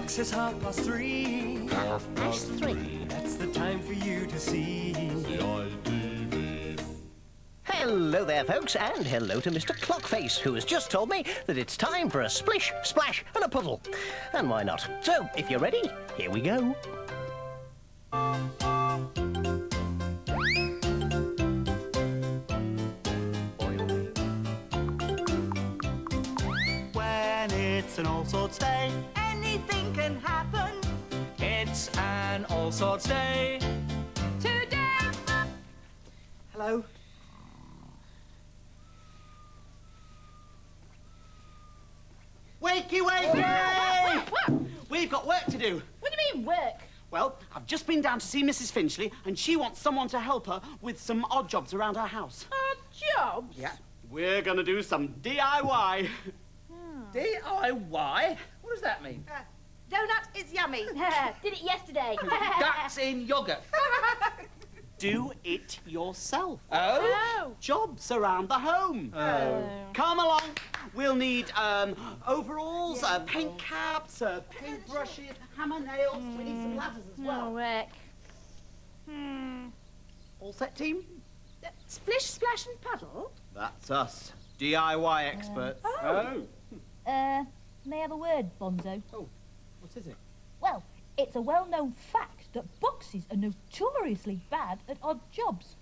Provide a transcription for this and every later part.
clock says 3:30. 3:30. That's the time for you to see CITV. Hello there, folks, and hello to Mr. Clockface, who has just told me that it's time for a splish, splash, and a puddle. And why not? So, if you're ready, here we go. when it's an all sorts day. Anything can happen It's an all sorts day. today. Hello? Wakey, wakey! What? We've got work to do. What do you mean, work? Well, I've just been down to see Mrs. Finchley, and she wants someone to help her with some odd jobs around her house. Jobs? Yeah. We're gonna do some DIY. DIY? What does that mean? Donut is yummy. Did it yesterday. That's in yoghurt. Do it yourself. Oh? Jobs around the home. Come along. We'll need overalls, paint caps, paint brushes, hammer nails. We need some ladders as well. work. All set, team? Splish, splash and puddle? That's us. DIY experts. Oh. May I have a word, Bonzo? Oh, what is it? Well, it's a well-known fact that boxes are notoriously bad at odd jobs.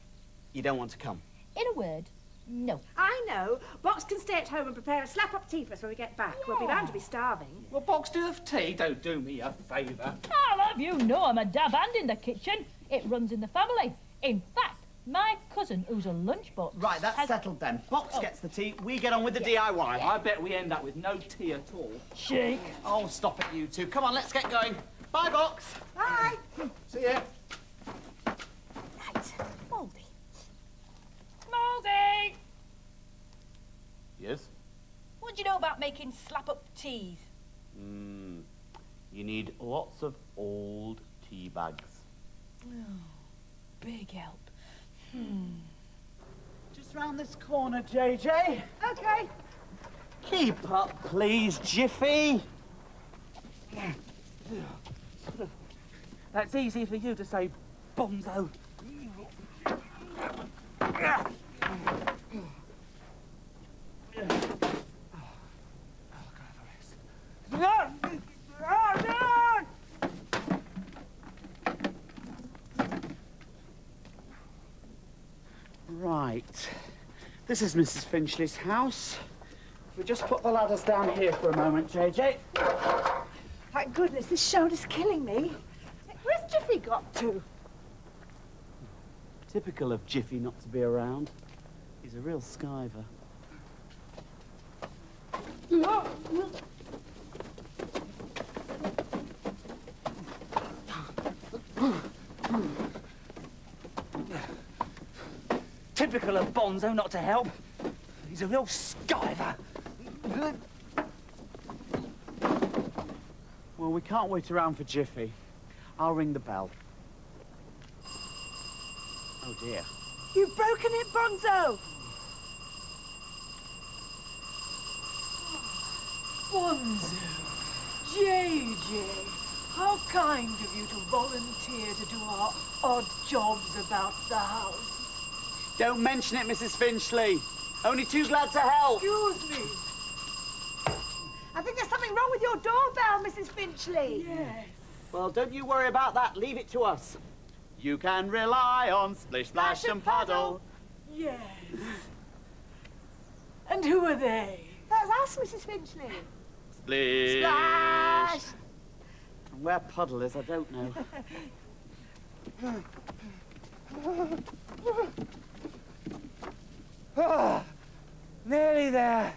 You don't want to come? In a word, no. I know. Box can stay at home and prepare a slap-up tea for us when we get back. We'll be bound to be starving. Well, Box, do the tea. Don't do me a favour. I'll have you know I'm a dab hand in the kitchen. It runs in the family. In fact, my cousin, who's a lunchbox... Right, that's settled then. Box gets the tea, we get on with the DIY. I bet we end up with no tea at all. Shake. Oh, stop it, you two. Come on, let's get going. Bye, Box. Bye. See ya. Right, Mouldy. Mouldy! Yes? What do you know about making slap-up teas? You need lots of old tea bags. Big help. Just round this corner, JJ. OK. Keep up, please, Jiffy. That's easy for you to say, Bonzo. Right. This is Mrs. Finchley's house. We just put the ladders down here for a moment, JJ. Thank goodness, this shoulder's killing me. Where's Jiffy got to? Typical of Jiffy not to be around. He's a real skiver. Typical of Bonzo not to help. He's a real skiver. Well, we can't wait around for Jiffy. I'll ring the bell. Oh, dear. You've broken it, Bonzo! Bonzo, JJ, how kind of you to volunteer to do our odd jobs about the house. Don't mention it, Mrs. Finchley. Only too glad to help. Excuse me. I think there's something wrong with your doorbell, Mrs. Finchley. Yes. Well, don't you worry about that. Leave it to us. You can rely on Splish, Splash and Puddle. Yes. And who are they? That's us, Mrs. Finchley. Splish. Splash! And where Puddle is, I don't know. Oh, nearly there.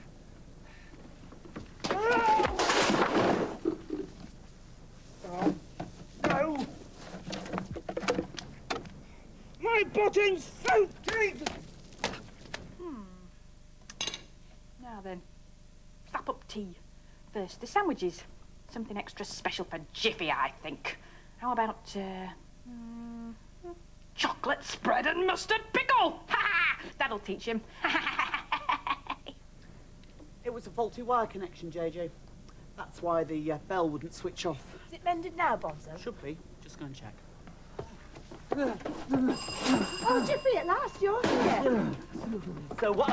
Oh, no. My bottom's so tight. Now then, slap-up tea. First, the sandwiches. Something extra special for Jiffy, I think. How about, chocolate spread and mustard pickle? Ha! That'll teach him. It was a faulty wire connection, JJ. That's why the bell wouldn't switch off. Is it mended now, Bonzo? Should be. Just go and check. Oh, Jiffy, at last you're here. So what?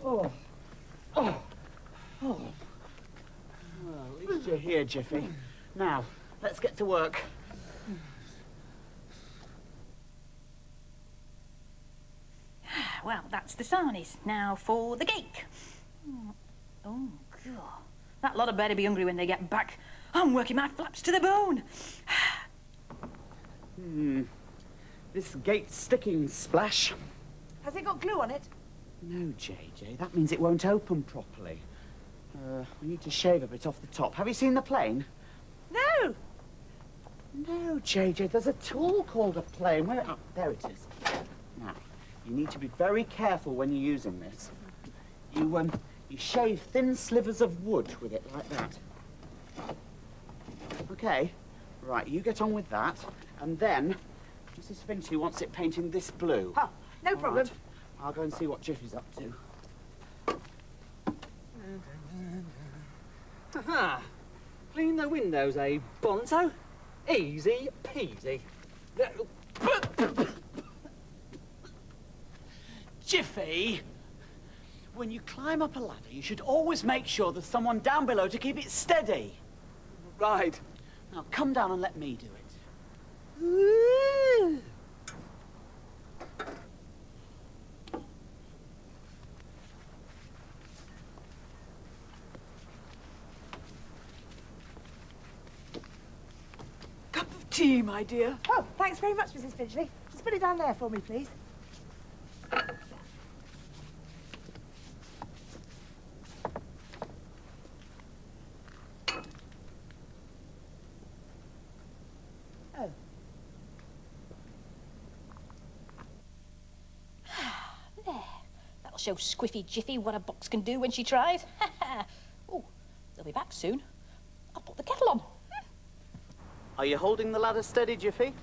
Well, at least you're here, Jiffy. Now, let's get to work. Well, that's the sarnies. Now for the cake. Oh, God. That lot of better be hungry when they get back. I'm working my flaps to the bone. This gate's sticking, Splash. Has it got glue on it? No, JJ, that means it won't open properly. We need to shave a bit off the top. Have you seen the plane? No. No, JJ, there's a tool called a plane. Where? Oh, there it is. Now, you need to be very careful when you're using this. You shave thin slivers of wood with it like that. Okay, right, you get on with that, and then Mrs. Finchley wants it painting this blue. Oh, no problem. Right, I'll go and see what Jiffy's up to. Aha! Clean the windows, eh, Bonzo? Easy peasy. Jiffy, when you climb up a ladder, you should always make sure there's someone down below to keep it steady. Right. Now come down and let me do it. Cup of tea, my dear. Oh, thanks very much, Mrs. Finchley. Just put it down there for me, please. Oh. There. That'll show Squiffy Jiffy what a box can do when she tries. Oh, they'll be back soon. I'll put the kettle on. Are you holding the ladder steady, Jiffy?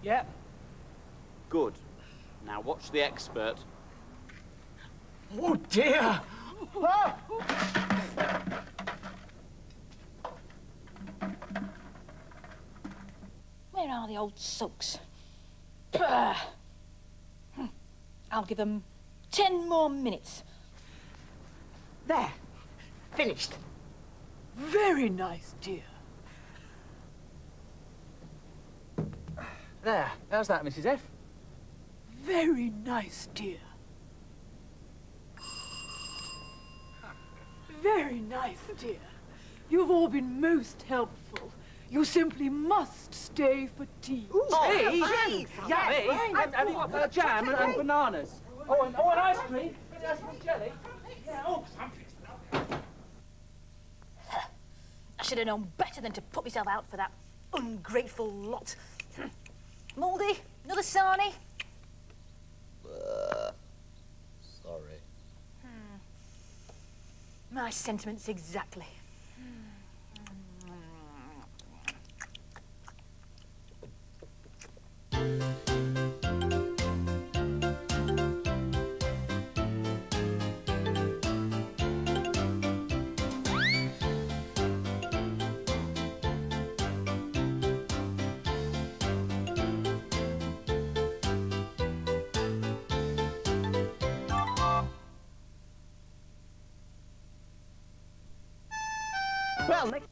Yep. Good. Now watch the expert. Oh, dear! Where are the old sulks? Bah! I'll give them 10 more minutes. There. Finished. Very nice, dear. There. How's that, Mrs. F? Very nice, dear. Very nice, dear. You've all been most helpful. You simply must stay for tea. Tea? Yummy! Yummy! Have you got jam and bananas? Oh, and ice cream? Ice cream jelly? Yeah, oh, something. I should have known better than to put myself out for that ungrateful lot. Mouldy, another sarnie? Sorry. My sentiments exactly. Well, next...